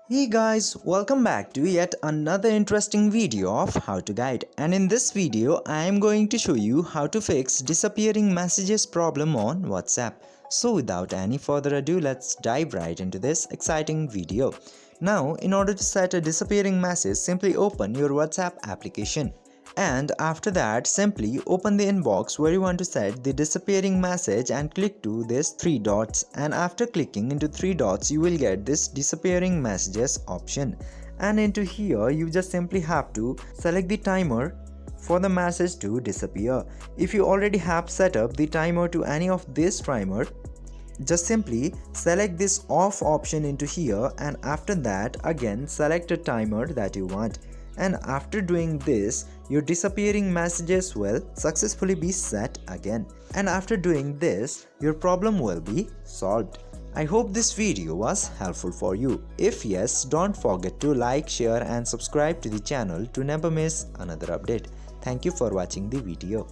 Hey guys, welcome back to yet another interesting video of How to Guide, and in this video I am going to show you how to fix disappearing messages problem on WhatsApp. So without any further ado, let's dive right into this exciting video. Now, in order to set a disappearing message, simply open your WhatsApp application. And after that, simply open the inbox where you want to set the disappearing message and click to this three dots, and after clicking into three dots you will get this disappearing messages option, and into here you just simply have to select the timer for the message to disappear. If you already have set up the timer to any of this timer, just simply select this off option into here, and after that again select a timer that you want, and after doing this your disappearing messages will successfully be set again, and after doing this your problem will be solved. I hope this video was helpful for you. If yes, don't forget to like, share and subscribe to the channel to never miss another update. Thank you for watching the video.